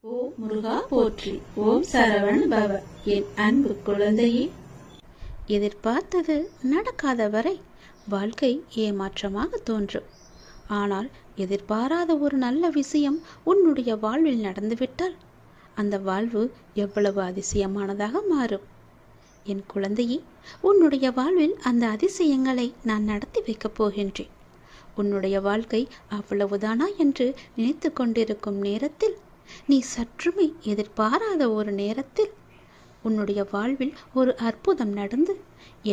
ஓம் முருகா போற்றி. ஓம் சரவண பவ. என் அன்பு குழந்தையே, எதிர்பார்த்தது நடக்காத வரை வாழ்க்கை ஏமாற்றமாக தோன்றும். ஆனால் எதிர்பாராத ஒரு நல்ல விஷயம் உன்னுடைய வாழ்வில் நடந்துவிட்டால் அந்த வாழ்வு எவ்வளவு அதிசயமானதாக மாறும். என் குழந்தையே, உன்னுடைய வாழ்வில் அந்த அதிசயங்களை நான் நடத்தி வைக்கப் போகின்றேன். உன்னுடைய வாழ்க்கை அவ்வளவுதானா என்று நினைத்து கொண்டிருக்கும் நேரத்தில், நீ சற்றுமே எதிர்பாராத ஒரு நேரத்தில் உன்னுடைய வாழ்வில் ஒரு அற்புதம் நடந்து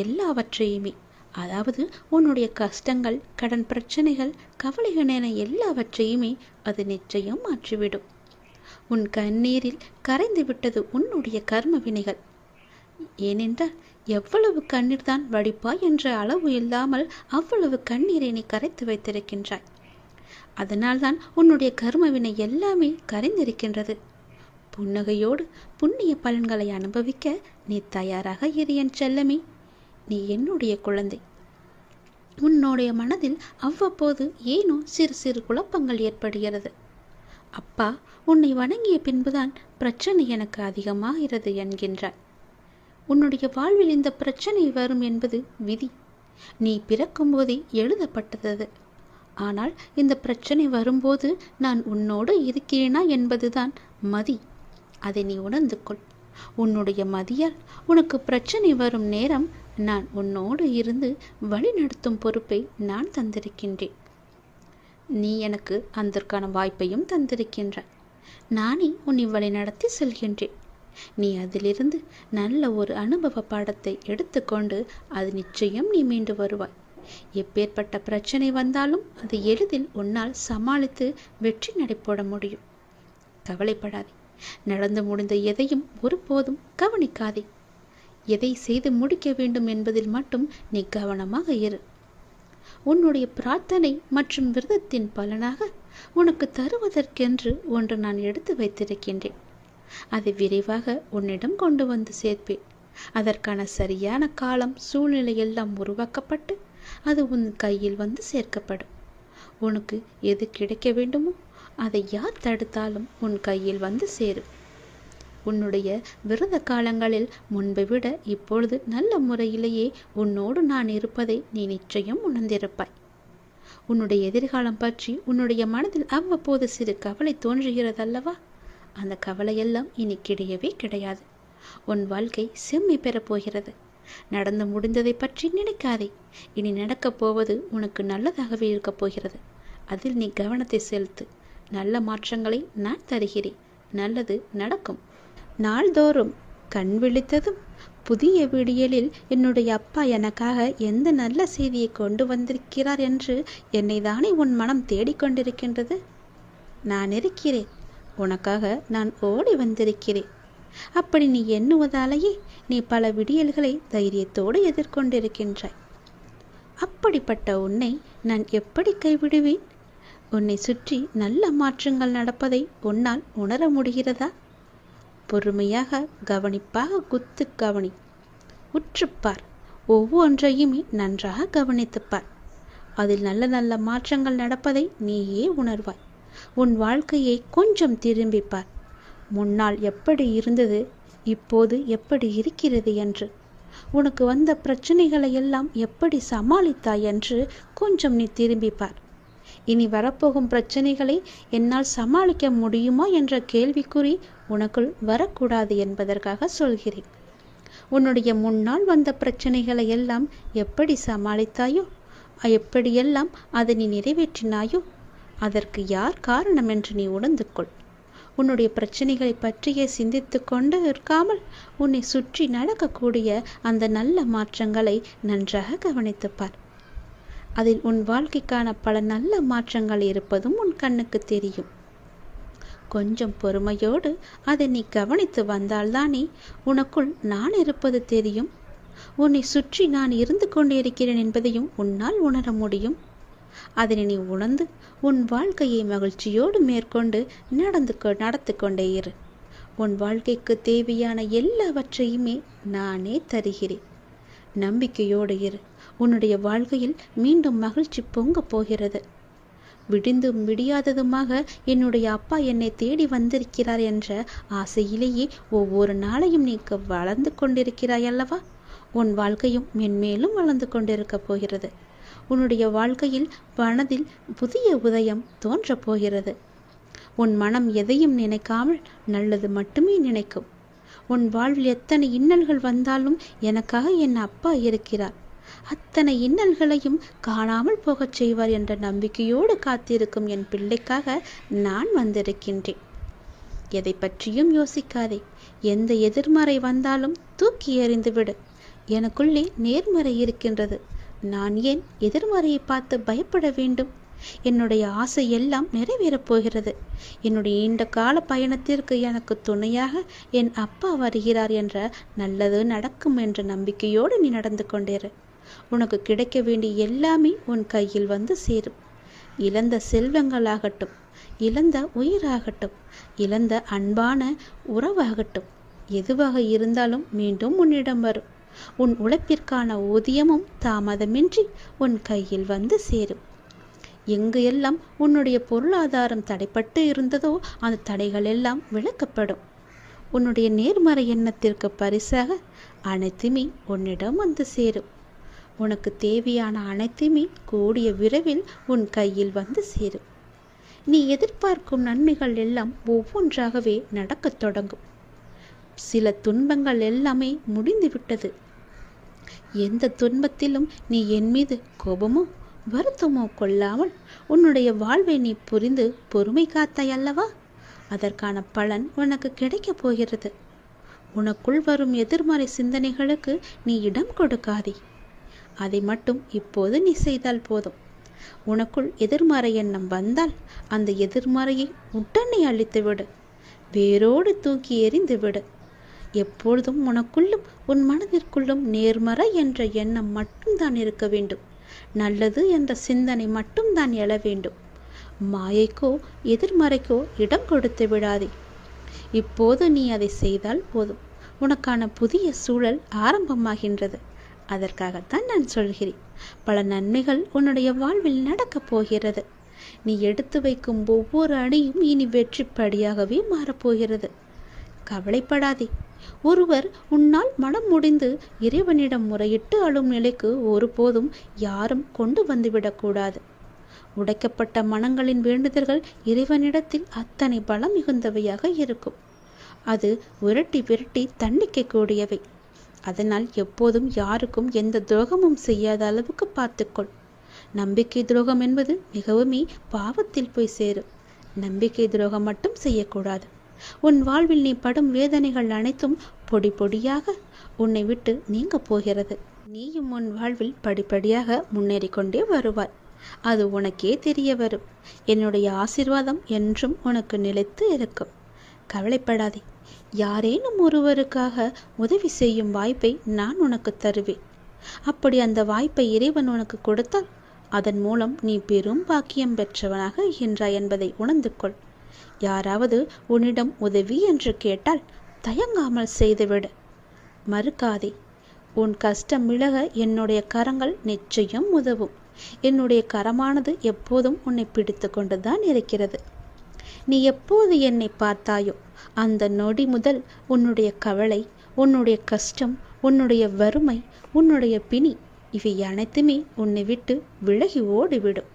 எல்லாவற்றையுமே, அதாவது உன்னுடைய கஷ்டங்கள், கடன் பிரச்சனைகள், கவலைகள் என எல்லாவற்றையுமே அது நிச்சயம் மாற்றிவிடும். உன் கண்ணீரில் கரைந்து விட்டது உன்னுடைய கர்ம வினைகள். ஏனென்றால் எவ்வளவு கண்ணீர் தான் வடிப்பாய் என்ற அளவு இல்லாமல் அவ்வளவு கண்ணீரை நீ கரைத்து வைத்திருக்கின்றாய். அதனால்தான் உன்னுடைய கர்மவினை எல்லாமே கரைந்திருக்கின்றது. புன்னகையோடு புண்ணிய பலன்களை அனுபவிக்க நீ தயாராக இரு என் செல்லமே. நீ என்னுடைய குழந்தை. உன்னுடைய மனதில் அவ்வப்போது ஏனோ சிறு சிறு குழப்பங்கள் ஏற்படுகிறது. அப்பா, உன்னை வணங்கிய பின்புதான் பிரச்சனை எனக்கு அதிகமாகிறது என்கின்றாய். உன்னுடைய வாழ்வில் இந்த பிரச்சனை வரும் என்பது விதி. நீ பிறக்கும் போதே எழுதப்பட்டது. ஆனால் இந்த பிரச்சனை வரும்போது நான் உன்னோடு இருக்கிறேனா என்பதுதான் மதி. அதை நீ உணர்ந்து கொள். உன்னுடைய மதியால் உனக்கு பிரச்சனை வரும் நேரம் நான் உன்னோடு இருந்து வழி நடத்தும் பொறுப்பை நான் தந்திருக்கின்றேன். நீ எனக்கு அதற்கான வாய்ப்பையும் தந்திருக்கின்றாய். நானே உன்னை வழி நடத்தி செல்கின்றேன். நீ அதிலிருந்து நல்ல ஒரு அனுபவ பாடத்தை எடுத்துக்கொண்டு அது நிச்சயம் நீ மீண்டு வருவாய். எப்பேற்பட்ட பிரச்சனை வந்தாலும் அதை எளிதில் உன்னால் சமாளித்து வெற்றி நடைபோட முடியும். கவலைப்படாதே. நடந்து முடிந்த எதையும் ஒருபோதும் கவனிக்காதே. எதை செய்து முடிக்க வேண்டும் என்பதில் மட்டும் நீ கவனமாக இரு. உன்னுடைய பிரார்த்தனை மற்றும் விரதத்தின் பலனாக உனக்கு தருவதற்கென்று ஒன்று நான் எடுத்து வைத்திருக்கின்றேன். அதை விரைவாக உன்னிடம் கொண்டு வந்து சேர்ப்பேன். அதற்கான சரியான காலம், சூழ்நிலை எல்லாம் உருவாக்கப்பட்டு அது உன் கையில் வந்து சேர்க்கப்படும். உனக்கு எது கிடைக்க வேண்டுமோ அதை யார் தடுத்தாலும் உன் கையில் வந்து சேரும். உன்னுடைய விரத காலங்களில் முன்பை விட இப்பொழுது நல்ல முறையிலேயே உன்னோடு நான் இருப்பதை நீ நிச்சயம் உணர்ந்திருப்பாய். உன்னுடைய எதிர்காலம் பற்றி உன்னுடைய மனதில் அவ்வப்போது சிறு கவலை தோன்றுகிறதல்லவா? அந்த கவலையெல்லாம் இனி கிடையவே கிடையாது. உன் வாழ்க்கை செம்மை பெறப் போகிறது. நடந்து முடிந்ததை பற்றி நினைக்காதே. இனி நடக்கப் போவது உனக்கு நல்லதாகவே இருக்கப் போகிறது. அதில் நீ கவனத்தை செலுத்து. நல்ல மாற்றங்களை நான் தருகிறேன். நல்லது நடக்கும். நாள்தோறும் கண் விழித்ததும் புதிய விடியலில் என்னுடைய அப்பா எனக்காக எந்த நல்ல செய்தியை கொண்டு வந்திருக்கிறார் என்று என்னை தானே உன் மனம் தேடிக்கொண்டிருக்கின்றது. நான் இருக்கிறேன். உனக்காக நான் ஓடி வந்திருக்கிறேன். அப்படி நீ எண்ணுவதாலேயே நீ பல விடியல்களை தைரியத்தோடு எதிர்கொண்டிருக்கின்றாய். அப்படிப்பட்ட உன்னை நான் எப்படி கைவிடுவேன்? உன்னை சுற்றி நல்ல மாற்றங்கள் நடப்பதை உன்னால் உணர முடிகிறதா? பொறுமையாக, கவனிப்பாக குத்து கவனி. உற்றுப்பார். ஒவ்வொன்றையுமே நன்றாக கவனித்துப்பார். அதில் நல்ல நல்ல மாற்றங்கள் நடப்பதை நீயே உணர்வாய். உன் வாழ்க்கையை கொஞ்சம் திரும்பிப்பார். முன்னால் எப்படி இருந்தது, இப்போது எப்படி இருக்கிறது என்று, உனக்கு வந்த பிரச்சனைகளை எல்லாம் எப்படி சமாளித்தாய் என்று கொஞ்சம் நீ திரும்பிப்பார். இனி வரப்போகும் பிரச்சனைகளை என்னால் சமாளிக்க முடியுமா என்ற கேள்விக்குறி உனக்குள் வரக்கூடாது என்பதற்காக சொல்கிறேன். உன்னுடைய முன்னால் வந்த பிரச்சனைகளை எல்லாம் எப்படி சமாளித்தாயோ, எப்படியெல்லாம் அதை நீ நிறைவேற்றினாயோ, அதற்கு யார் காரணம் என்று நீ உணர்ந்து கொள். உன்னுடைய பிரச்சனைகளை பற்றியே சிந்தித்து கொண்டு இருக்காமல் உன்னை சுற்றி நடக்கக்கூடிய அந்த நல்ல மாற்றங்களை நன்றாக கவனித்துப்பார். அதில் உன் வாழ்க்கைக்கான பல நல்ல மாற்றங்கள் இருப்பதும் உன் கண்ணுக்கு தெரியும். கொஞ்சம் பொறுமையோடு அதை நீ கவனித்து வந்தால்தானே உனக்குள் நான் இருப்பது தெரியும். உன்னை சுற்றி நான் இருந்து கொண்டிருக்கிறேன் என்பதையும் உன்னால் உணர முடியும். அதனை நீ உணர்ந்து உன் வாழ்க்கையை மகிழ்ச்சியோடு மேற்கொண்டு நடத்து கொண்டே இரு. உன் வாழ்க்கைக்கு தேவையான எல்லாவற்றையுமே நானே தருகிறேன். நம்பிக்கையோடு இரு. உன்னுடைய வாழ்க்கையில் மீண்டும் மகிழ்ச்சி பொங்க போகிறது. விடிந்தும் விடியாததுமாக என்னுடைய அப்பா என்னை தேடி வந்திருக்கிறார் என்ற ஆசையிலேயே ஒவ்வொரு நாளையும் நீ வளர்ந்து கொண்டிருக்கிறாய் அல்லவா? உன் வாழ்க்கையும் மென்மேலும் வளர்ந்து கொண்டிருக்கப் போகிறது. உன்னுடைய வாழ்க்கையில் மனதில் புதிய உதயம் தோன்றப் போகிறது. உன் மனம் எதையும் நினைக்காமல் நல்லது மட்டுமே நினைக்கும். உன் வாழ்வில் எத்தனை இன்னல்கள் வந்தாலும் எனக்காக என் அப்பா இருக்கிறார், அத்தனை இன்னல்களையும் காணாமல் போகச் செய்வார் என்ற நம்பிக்கையோடு காத்திருக்கும் என் பிள்ளைக்காக நான் வந்திருக்கின்றேன். எதை பற்றியும் யோசிக்காதே. எந்த எதிர்மறை வந்தாலும் தூக்கி எறிந்துவிடு. எனக்குள்ளே நேர்மறை இருக்கின்றது. நான் ஏன் எதிர்மறையை பார்த்து பயப்பட வேண்டும்? என்னுடைய ஆசை எல்லாம் நிறைவேறப் போகிறது. என்னுடைய நீண்ட கால பயணத்திற்கு எனக்கு துணையாக என் அப்பா வருகிறார் என்ற நல்லது நடக்கும் என்ற நம்பிக்கையோடு நீ நடந்து கொண்டேரு. உனக்கு கிடைக்க வேண்டிய எல்லாமே உன் கையில் வந்து சேரும். இழந்த செல்வங்களாகட்டும், இழந்த உயிராகட்டும், இழந்த அன்பான உறவாகட்டும், எதுவாக இருந்தாலும் மீண்டும் உன்னிடம் வரும். உன் உழைப்பிற்கான ஊதியமும் தாமதமின்றி உன் கையில் வந்து சேரும். எங்கு எல்லாம் உன்னுடைய பொருளாதாரம் தடைப்பட்டு இருந்ததோ அந்த தடைகள் எல்லாம் விலக்கப்படும். உன்னுடைய நேர்மறை எண்ணத்திற்கு பரிசாக அனைத்துமே உன்னிடம் வந்து சேரும். உனக்கு தேவையான அனைத்துமே கூடிய விரைவில் உன் கையில் வந்து சேரும். நீ எதிர்பார்க்கும் நன்மைகள் எல்லாம் ஒவ்வொன்றாகவே நடக்கத் தொடங்கும். சில துன்பங்கள் எல்லாமே முடிந்துவிட்டது. எந்த துன்பத்திலும் நீ என் மீது கோபமோ வருத்தமோ கொள்ளாமல் உன்னுடைய வாழ்வை நீ புரிந்து பொறுமை காத்தாய் அல்லவா? அதற்கான பலன் உனக்கு கிடைக்கப் போகிறது. உனக்குள் வரும் எதிர்மறை சிந்தனைகளுக்கு நீ இடம் கொடுக்காதே. அதை மட்டும் இப்போது நீ செய்தால் போதும். உனக்குள் எதிர்மறை எண்ணம் வந்தால் அந்த எதிர்மறையை உடனே அழித்துவிடு, வேரோடு தூக்கி எறிந்து விடு. எப்பொழுதும் உனக்குள்ளும் உன் மனதிற்குள்ளும் நேர்மறை என்ற எண்ணம் மட்டும்தான் இருக்க வேண்டும். நல்லது என்ற சிந்தனை மட்டும்தான் எழ வேண்டும். மாயைக்கோ எதிர்மறைக்கோ இடம் கொடுத்து விடாதே. இப்போது நீ அதை செய்தால் போதும். உனக்கான புதிய சூழல் ஆரம்பமாகின்றது. அதற்காகத்தான் நான் சொல்கிறேன். பல நன்மைகள் உன்னுடைய வாழ்வில் நடக்கப் போகிறது. நீ எடுத்து வைக்கும் ஒவ்வொரு அடியும் இனி வெற்றிப்படியாகவே மாறப்போகிறது. கவலைப்படாதே. ஒருவர் உன்னால் மனம் முடிந்து இறைவனிடம் முறையிட்டு அழும் நிலைக்கு ஒருபோதும் யாரும் கொண்டு வந்துவிடக்கூடாது. உடைக்கப்பட்ட மனங்களின் வேண்டுதல்கள் இறைவனிடத்தில் அத்தனை பலம் மிகுந்தவையாக இருக்கும். அது விரட்டி விரட்டி தண்டிக்க கூடியவை. அதனால் எப்போதும் யாருக்கும் எந்த துரோகமும் செய்யாத அளவுக்கு பார்த்துக்கொள். நம்பிக்கை துரோகம் என்பது மிகவுமே பாவத்தில் போய் சேரும். நம்பிக்கை துரோகம் மட்டும் செய்யக்கூடாது. உன் வாழ்வில் நீ படும் வேதனைகள் அனைத்தும் பொடி பொடியாக உன்னை விட்டு நீங்க போகிறது. நீயும் உன் வாழ்வில் படிப்படியாக முன்னேறி கொண்டே வருவாய். அது உனக்கே தெரிய வரும். என்னுடைய ஆசீர்வாதம் என்றும் உனக்கு நிலைத்து இருக்கும். கவலைப்படாதே. யாரேனும் ஒருவருக்காக உதவி செய்யும் வாய்ப்பை நான் உனக்கு தருவேன். அப்படி அந்த வாய்ப்பை இறைவன் உனக்கு கொடுத்தால் அதன் மூலம் நீ பெரும் பாக்கியம் பெற்றவனாக இருக்கின்றாய் என்பதை உணர்ந்து கொள். யாராவது உன்னிடம் உதவி என்று கேட்டால் தயங்காமல் செய்துவிடு. மறுக்காதே. உன் கஷ்டம் விலக என்னுடைய கரங்கள் நிச்சயம் உதவும். என்னுடைய கரமானது எப்போதும் உன்னை பிடித்து கொண்டுதான் இருக்கிறது. நீ எப்போது என்னை பார்த்தாயோ அந்த நொடி முதல் உன்னுடைய கவலை, உன்னுடைய கஷ்டம், உன்னுடைய வறுமை, உன்னுடைய பிணி இவை அனைத்துமே உன்னை விட்டு விலகி ஓடிவிடும்.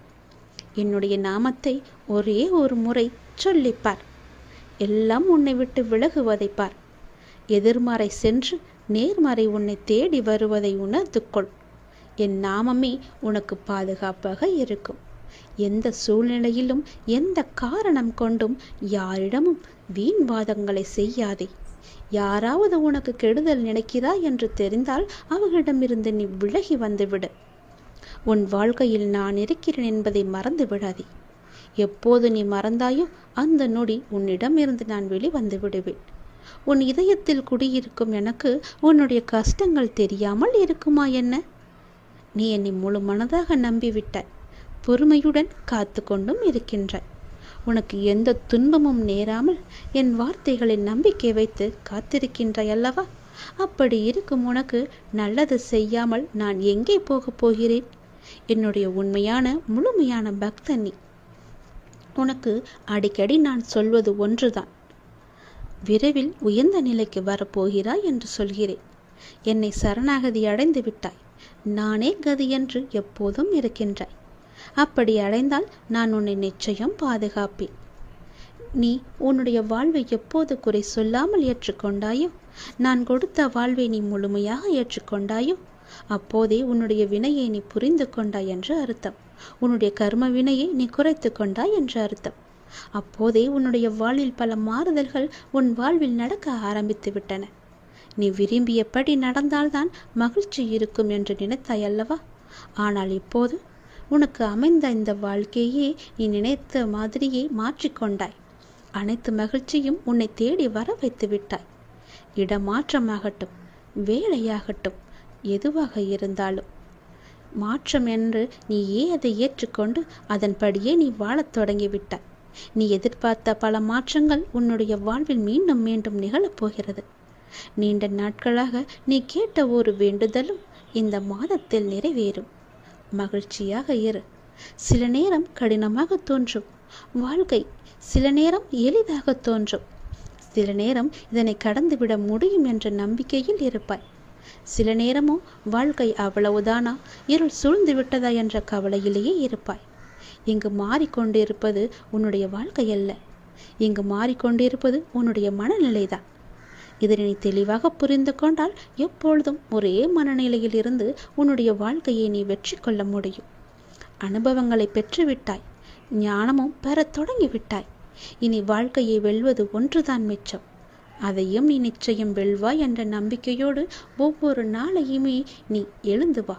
என்னுடைய நாமத்தை ஒரே ஒரு முறை சொல்லிப்பார். எல்லாம் உன்னை விட்டு விலகுவதை பார். எதிர்மறை சென்று நேர்மறை உன்னை தேடி வருவதை உணர்ந்து கொள். என் நாமமே உனக்கு பாதுகாப்பாக இருக்கும். எந்த சூழ்நிலையிலும் எந்த காரணம் கொண்டும் யாரிடமும் வீண் வாதங்களை செய்யாதே. யாராவது உனக்கு கெடுதல் நினைக்கிறாய் என்று தெரிந்தால் அவர்களிடமிருந்து நீ விலகி வந்துவிடு. உன் வாழ்க்கையில் நான் இருக்கிறேன் என்பதை மறந்து விடாதே. எப்போது நீ மறந்தாயோ அந்த நொடி உன்னிடமிருந்து நான் வெளிவந்து விடுவேன். உன் இதயத்தில் குடியிருக்கும் எனக்கு உன்னுடைய கஷ்டங்கள் தெரியாமல் இருக்குமா என்ன? நீ என்னை முழு மனதாக நம்பிவிட்டாய். பொறுமையுடன் காத்து கொண்டும் இருக்கின்றாய். உனக்கு எந்த துன்பமும் நேராமல் என் வார்த்தைகளில் நம்பிக்கை வைத்து காத்திருக்கின்றாய் அல்லவா? அப்படி இருக்கும் உனக்கு நல்லது செய்யாமல் நான் எங்கே போகப் போகிறேன்? என்னுடைய உண்மையான முழுமையான பக்தன் நீ. உனக்கு அடிக்கடி நான் சொல்வது ஒன்றுதான். விரைவில் உயர்ந்த நிலைக்கு வரப்போகிறாய் என்று சொல்கிறேன். என்னை சரணாகதி அடைந்து விட்டாய். நானே கதி என்று எப்போதும் இருக்கின்றாய். அப்படி அடைந்தால் நான் உன்னை நிச்சயம் பாதுகாப்பேன். நீ உன்னுடைய வாழ்வை எப்போது குறை சொல்லாமல் ஏற்றுக்கொண்டாயோ, நான் கொடுத்த வாழ்வை நீ முழுமையாக ஏற்றுக்கொண்டாயோ, அப்போதே உன்னுடைய வினையை நீ புரிந்து கொண்டாய் என்று அர்த்தம். உன்னுடைய கர்ம வினையை நீ குறைத்து கொண்டாய் என்று அர்த்தம். அப்போதே உன்னுடைய வாழ்வில் பல மாறுதல்கள் உன் வாழ்வில் நடக்க ஆரம்பித்து விட்டன. நீ விரும்பியபடி நடந்தால்தான் மகிழ்ச்சி இருக்கும் என்று நினைத்தாய் அல்லவா? ஆனால் இப்போது உனக்கு அமைந்த இந்த வாழ்க்கையே நீ நினைத்த மாதிரியே மாற்றிக்கொண்டாய். அனைத்து மகிழ்ச்சியும் உன்னை தேடி வர வைத்து விட்டாய். இடமாற்றமாகட்டும், வேலையாகட்டும், எதுவாக இருந்தாலும் மாற்றம் என்று நீயே அதை ஏற்றுக்கொண்டு அதன்படியே நீ வாழத் தொடங்கிவிட்டாய். நீ எதிர்பார்த்த பல மாற்றங்கள் உன்னுடைய வாழ்வில் மீண்டும் மீண்டும் நிகழப்போகிறது. நீண்ட நாட்களாக நீ கேட்ட ஒரு வேண்டுதலும் இந்த மாதத்தில் நிறைவேறும். மகிழ்ச்சியாக இரு. சில நேரம் கடினமாக தோன்றும் வாழ்க்கை, சில நேரம் எளிதாக தோன்றும். சில நேரம் இதனை கடந்துவிட முடியும் என்ற நம்பிக்கையில் இருப்பாய். சில நேரமோ வாழ்க்கை அவ்வளவுதானா, இருள் சூழ்ந்து விட்டதா என்ற கவலையிலேயே இருப்பாய். இங்கு மாறிக்கொண்டிருப்பது உன்னுடைய வாழ்க்கை அல்ல. இங்கு மாறிக்கொண்டிருப்பது உன்னுடைய மனநிலைதான். இதனை நீ தெளிவாக புரிந்து கொண்டால் எப்பொழுதும் ஒரே மனநிலையில் இருந்து உன்னுடைய வாழ்க்கையை நீ வெற்றி கொள்ள முடியும். அனுபவங்களை பெற்றுவிட்டாய். ஞானமும் பெறத் தொடங்கிவிட்டாய். இனி வாழ்க்கையை வெல்வது ஒன்றுதான் மிச்சம். அதையும் நீ நிச்சயம் வெல்வாய் என்ற நம்பிக்கையோடு ஒவ்வொரு நாளையுமே நீ எழுந்து வா.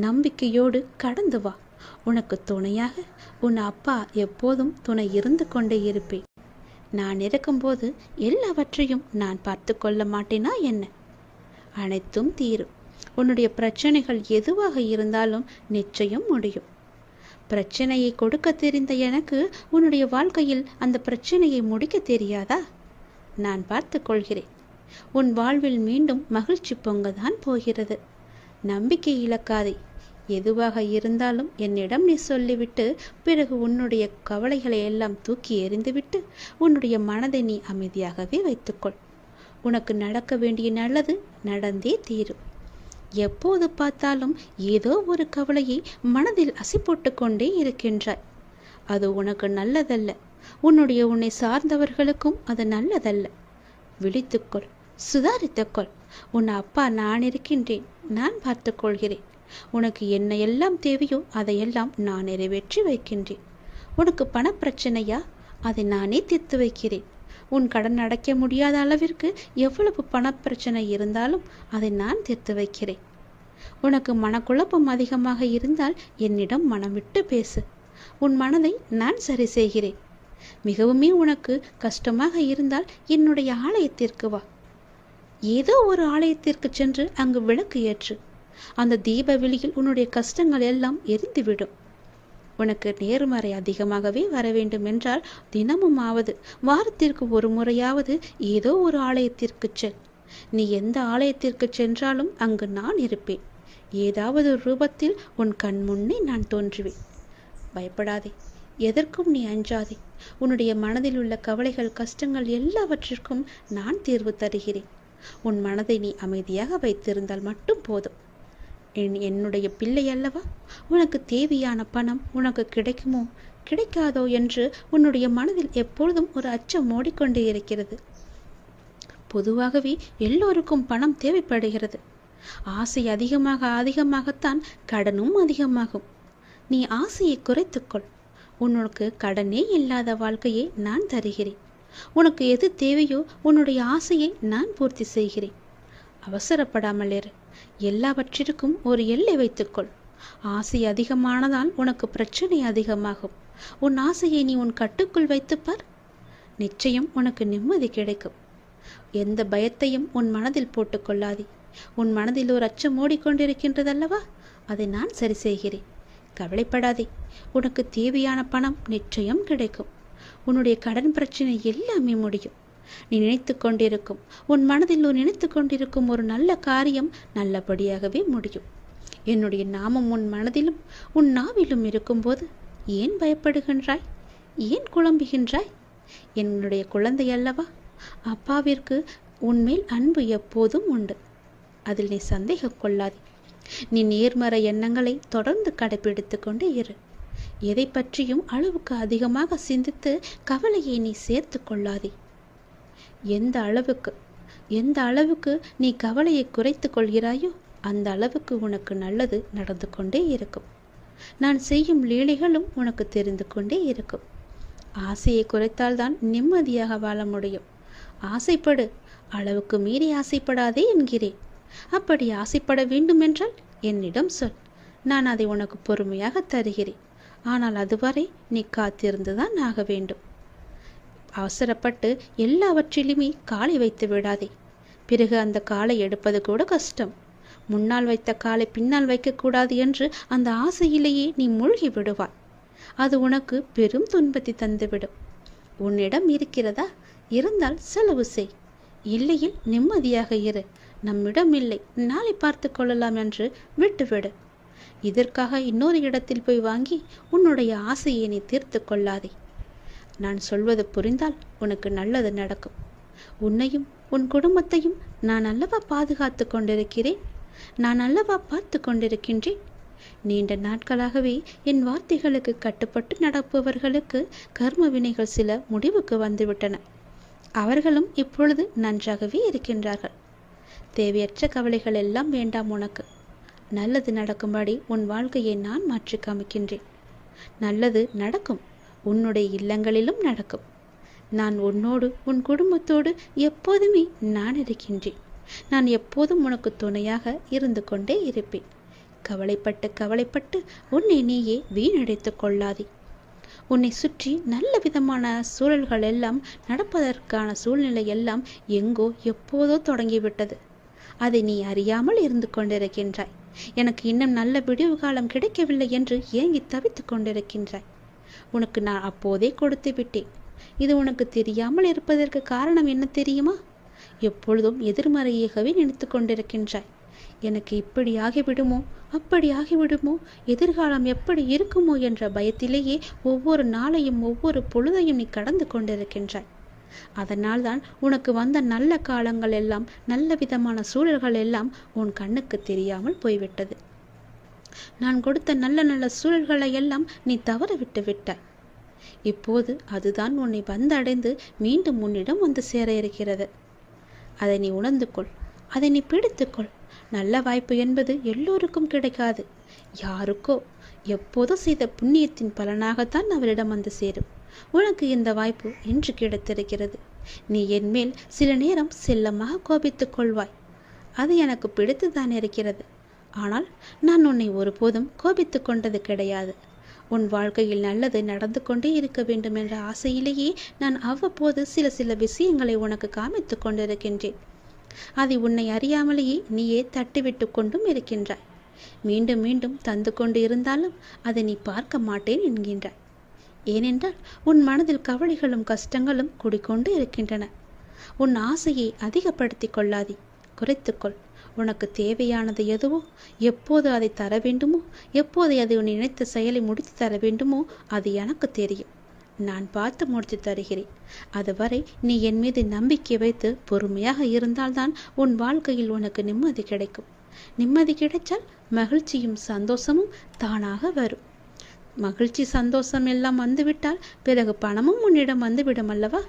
நம்பிக்கையோடு கடந்து வா. உனக்கு துணையாக உன் அப்பா எப்போதும் துணை இருந்து கொண்டே இருப்பேன். நான் இருக்கும்போது எல்லாவற்றையும் நான் பார்த்து கொள்ள மாட்டேனா என்ன? அனைத்தும் தீரும். உன்னுடைய பிரச்சனைகள் எதுவாக இருந்தாலும் நிச்சயம் முடியும். பிரச்சனையை கொடுக்க தெரிந்த எனக்கு உன்னுடைய வாழ்க்கையில் அந்த பிரச்சனையை முடிக்க தெரியாதா? நான் பார்த்து கொள்கிறேன். உன் வாழ்வில் மீண்டும் மகிழ்ச்சி பொங்கதான் போகிறது. நம்பிக்கை இழக்காதே. எதுவாக இருந்தாலும் என்னிடம் நீ சொல்லிவிட்டு பிறகு உன்னுடைய கவலைகளை எல்லாம் தூக்கி எறிந்துவிட்டு உன்னுடைய மனதை நீ அமைதியாகவே வைத்துக்கொள். உனக்கு நடக்க வேண்டிய நல்லது நடந்தே தீரும். எப்போது பார்த்தாலும் ஏதோ ஒரு கவலையை மனதில் அசை போட்டு கொண்டே இருக்கின்றாய். அது உனக்கு நல்லதல்ல. உன்னை சார்ந்தவர்களுக்கும் அது நல்லதல்ல. விழித்துக்கொள், சுதாரித்துக்கொள். உன் அப்பா நான் இருக்கின்றேன். நான் பார்த்து கொள்கிறேன். உனக்கு என்ன எல்லாம் தேவையோ அதையெல்லாம் நான் நிறைவேற்றி வைக்கின்றேன். உனக்கு பணப்பிரச்சனையா? அதை நானே தீர்த்து வைக்கிறேன். உன் கடன் அடைக்க முடியாத அளவிற்கு எவ்வளவு பணப்பிரச்சனை இருந்தாலும் அதை நான் தீர்த்து வைக்கிறேன். உனக்கு மனக்குழப்பம் அதிகமாக இருந்தால் என்னிடம் மனம் விட்டு பேசு. உன் மனதை நான் சரி செய்கிறேன். மிகவுமே உனக்கு கஷ்டமாக இருந்தால் என்னுடைய ஆலயத்திற்கு வா. ஏதோ ஒரு ஆலயத்திற்கு சென்று அங்கு விளக்கு ஏற்று. அந்த தீப வெளியில் உன்னுடைய கஷ்டங்கள் எல்லாம் எரிந்துவிடும். உனக்கு நேர்மறை அதிகமாகவே வர வேண்டும் என்றால் தினமும் ஆவது வாரத்திற்கு ஒரு முறையாவது ஏதோ ஒரு ஆலயத்திற்கு செல். நீ எந்த ஆலயத்திற்கு சென்றாலும் அங்கு நான் இருப்பேன். ஏதாவது ரூபத்தில் உன் கண் முன்னே நான் தோன்றுவேன். பயப்படாதே. எதற்கும் நீ அஞ்சாதே. உன்னுடைய மனதில் உள்ள கவலைகள், கஷ்டங்கள் எல்லாவற்றிற்கும் நான் தீர்வு தருகிறேன். உன் மனதை நீ அமைதியாக வைத்திருந்தால் மட்டும் போதும். என்னுடைய பிள்ளை அல்லவா? உனக்கு தேவையான பணம் உனக்கு கிடைக்குமோ கிடைக்காதோ என்று உன்னுடைய மனதில் எப்பொழுதும் ஒரு அச்சம் ஓடிக்கொண்டே இருக்கிறது. பொதுவாகவே எல்லோருக்கும் பணம் தேவைப்படுகிறது. ஆசை அதிகமாகத்தான் கடனும் அதிகமாகும். நீ ஆசையை குறைத்துக்கொள். உனக்கு கடனே இல்லாத வாழ்க்கையை நான் தருகிறேன். உனக்கு எது தேவையோ உன்னுடைய ஆசையை நான் பூர்த்தி செய்கிறேன். அவசரப்படாமல் இரு. எல்லாவற்றிற்கும் ஒரு எல்லை வைத்துக்கொள். ஆசை அதிகமானதால் உனக்கு பிரச்சனை அதிகமாகும். உன் ஆசையை நீ உன் கட்டுக்குள் வைத்துப்பார். நிச்சயம் உனக்கு நிம்மதி கிடைக்கும். எந்த பயத்தையும் உன் மனதில் போட்டுக்கொள்ளாதே. உன் மனதில் ஒரு அச்சம் ஓடிக்கொண்டிருக்கின்றதல்லவா? அதை நான் சரி செய்கிறேன். கவலைப்படாதே. உனக்கு தேவையான பணம் நிச்சயம் கிடைக்கும். உன்னுடைய கடன் பிரச்சனை எல்லாமே முடியும். நீ நினைத்து கொண்டிருக்கும், உன் மனதில் நினைத்து கொண்டிருக்கும் ஒரு நல்ல காரியம் நல்லபடியாகவே முடியும். என்னுடைய நாமம் உன் மனதிலும் உன் நாவிலும் இருக்கும்போது ஏன் பயப்படுகின்றாய்? ஏன் குழம்புகின்றாய்? என்னுடைய குழந்தை அல்லவா? அப்பாவிற்கு உன்மேல் அன்பு எப்போதும் உண்டு. அதில் நீ சந்தேகம் கொள்ளாதே. நீ நேர்மறை எண்ணங்களை தொடர்ந்து கடைபிடித்து கொண்டே இரு. எதை பற்றியும் அளவுக்கு அதிகமாக சிந்தித்து கவலையை நீ சேர்த்து கொள்ளாதே. எந்த அளவுக்கு நீ கவலையை குறைத்து கொள்கிறாயோ அந்த அளவுக்கு உனக்கு நல்லது நடந்து கொண்டே இருக்கும். நான் செய்யும் லீலைகளும் உனக்கு தெரிந்து கொண்டே இருக்கும். ஆசையை குறைத்தால்தான் நிம்மதியாக வாழ முடியும். ஆசைப்படு, அளவுக்கு மீறி ஆசைப்படாதே என்கிறேன். அப்படி ஆசைப்பட வேண்டுமென்றால் என்னிடம் சொல். நான் அதை உனக்கு பொறுமையாக தருகிறேன். ஆனால் அதுவரை நீ காத்திருந்துதான் ஆக வேண்டும். அவசரப்பட்டு எல்லாவற்றிலுமே காலை வைத்து விடாதே. பிறகு அந்த காலை எடுப்பது கூட கஷ்டம். முன்னால் வைத்த காலை பின்னால் வைக்கக்கூடாது என்று அந்த ஆசையிலேயே நீ மூழ்கி விடுவாய். அது உனக்கு பெரும் துன்பத்தை தந்துவிடும். உன்னிடம் இருக்கிறதா? இருந்தால் செலவு செய். இல்லையில் நிம்மதியாக இரு. நம்மிடம் இல்லை, நாளை பார்த்து கொள்ளலாம் என்று விட்டுவிடு. இதற்காக இன்னொரு இடத்தில் போய் வாங்கி உன்னுடைய ஆசையை நீ தீர்த்து கொள்ளாதே. நான் சொல்வது புரிந்தால் உனக்கு நல்லது நடக்கும். உன்னையும் உன் குடும்பத்தையும் நான் அல்லவா பாதுகாத்து கொண்டிருக்கிறேன். நான் அல்லவா பார்த்து கொண்டிருக்கின்றேன். நீண்ட நாட்களாகவே என் வார்த்தைகளுக்கு கட்டுப்பட்டு நடப்பவர்களுக்கு கர்ம வினைகள் சில முடிவுக்கு வந்துவிட்டன. அவர்களும் இப்பொழுது நன்றாகவே இருக்கின்றார்கள். தேவையற்ற கவலைகள் எல்லாம் வேண்டாம் உனக்கு. நல்லது நடக்கும்படி உன் வாழ்க்கையை நான் மாற்றி காமிக்கின்றேன். நல்லது நடக்கும். உன்னுடைய இல்லங்களிலும் நடக்கும். நான் உன்னோடு உன் குடும்பத்தோடு எப்போதுமே நான் இருக்கின்றேன். நான் எப்போதும் உனக்கு துணையாக இருந்து கொண்டே இருப்பேன். கவலைப்பட்டு உன்னை நீயே வீணடைத்து கொள்ளாதே. உன்னை சுற்றி நல்ல விதமான சூழல்கள் எல்லாம் நடப்பதற்கான சூழ்நிலை எல்லாம் எங்கோ எப்போதோ தொடங்கிவிட்டது. அதை நீ அறியாமல் இருந்து கொண்டிருக்கின்றாய். எனக்கு இன்னும் நல்ல விடிவு காலம் கிடைக்கவில்லை என்று ஏங்கி தவித்து கொண்டிருக்கின்றாய். உனக்கு நான் அப்போதே கொடுத்து விட்டேன். இது உனக்கு தெரியாமல் இருப்பதற்கு காரணம் என்ன தெரியுமா? எப்பொழுதும் எதிர்மறையாகவே நினைத்து கொண்டிருக்கின்றாய். எனக்கு இப்படி ஆகிவிடுமோ, அப்படி ஆகிவிடுமோ, எதிர்காலம் எப்படி இருக்குமோ என்ற பயத்திலேயே ஒவ்வொரு நாளையும் ஒவ்வொரு பொழுதையும் நீ கடந்து கொண்டிருக்கின்றாய். அதனால் தான் உனக்கு வந்த நல்ல காலங்கள் எல்லாம், நல்ல விதமான சூழல்கள் எல்லாம் உன் கண்ணுக்கு தெரியாமல் போய்விட்டது. நான் கொடுத்த நல்ல நல்ல சூழல்களை எல்லாம் நீ தவற விட்டு விட்டாய். இப்போது அதுதான் உன்னை வந்தடைந்து மீண்டும் உன்னிடம் வந்து சேர இருக்கிறது. அதை நீ உணர்ந்து கொள். அதை நீ பிடித்துக்கொள். நல்ல வாய்ப்பு என்பது எல்லோருக்கும் கிடைக்காது. யாருக்கோ எப்போதோ செய்த புண்ணியத்தின் பலனாகத்தான் அவரிடம் வந்து சேரும். உனக்கு இந்த வாய்ப்பு இன்று கிடைத்திருக்கிறது. நீ என் மேல் சில நேரம் செல்லமாக கோபித்துக் கொள்வாய். அது எனக்கு பிடித்துதான் இருக்கிறது. ஆனால் நான் உன்னை ஒருபோதும் கோபித்து கொண்டது கிடையாது. உன் வாழ்க்கையில் நல்லது நடந்து கொண்டே இருக்க வேண்டும் என்ற ஆசையிலேயே நான் அவ்வப்போது சில விஷயங்களை உனக்கு காமித்து கொண்டிருக்கின்றேன். அதை உன்னை அறியாமலேயே நீயே தட்டிவிட்டு கொண்டும் இருக்கின்றாய். மீண்டும் மீண்டும் தந்து கொண்டு இருந்தாலும் அதை நீ பார்க்க மாட்டேன் என்கின்றாய். ஏனென்றால் உன் மனதில் கவலைகளும் கஷ்டங்களும் குடிக்கொண்டு இருக்கின்றன. உன் ஆசையை அதிகப்படுத்தி கொள்ளாதே, குறைத்துக்கொள். உனக்கு தேவையானது எதுவோ, எப்போது அதை தர வேண்டுமோ, எப்போது அதை உன் நினைத்த செயலை முடித்து தர வேண்டுமோ அது எனக்கு தெரியும். நான் பார்த்து முடித்து தருகிறேன். அதுவரை நீ என் மீது நம்பிக்கை வைத்து பொறுமையாக இருந்தால்தான் உன் வாழ்க்கையில் உனக்கு நிம்மதி கிடைக்கும். நிம்மதி கிடைச்சால் மகிழ்ச்சியும் சந்தோஷமும் தானாக வரும். மகிழ்ச்சி சந்தோஷம் எல்லாம் வந்துவிட்டால் பிறகு பணமும் உன்னிடம் வந்துவிடும் அல்லவா?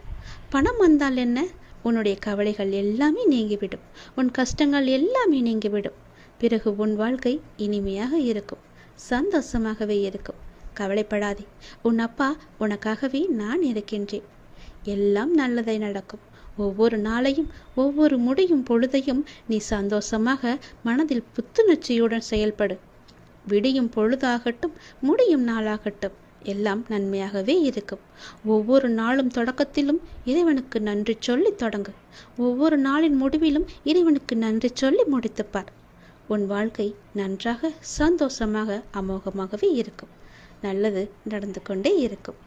பணம் வந்தால் என்ன? உன்னுடைய கவலைகள் எல்லாமே நீங்கிவிடும். உன் கஷ்டங்கள் எல்லாமே நீங்கிவிடும். பிறகு உன் வாழ்க்கை இனிமையாக இருக்கும், சந்தோஷமாகவே இருக்கும். கவலைப்படாதே. உன் அப்பா உனக்காகவே நான் இருக்கின்றேன். எல்லாம் நல்லதை நடக்கும். ஒவ்வொரு நாளையும் ஒவ்வொரு முடியும் பொழுதையும் நீ சந்தோஷமாக மனதில் புத்துணர்ச்சியுடன் செயல்படு. விடியும் பொழுதாகட்டும், முடியும் நாளாகட்டும், எல்லாம் நன்மையாகவே இருக்கும். ஒவ்வொரு நாளும் தொடக்கத்திலும் இறைவனுக்கு நன்றி சொல்லி தொடங்கு. ஒவ்வொரு நாளின் முடிவிலும் இறைவனுக்கு நன்றி சொல்லி முடித்துப்பார். உன் வாழ்க்கை நன்றாக சந்தோஷமாக அமோகமாகவே இருக்கும். நல்லது நடந்து கொண்டே இருக்கும்.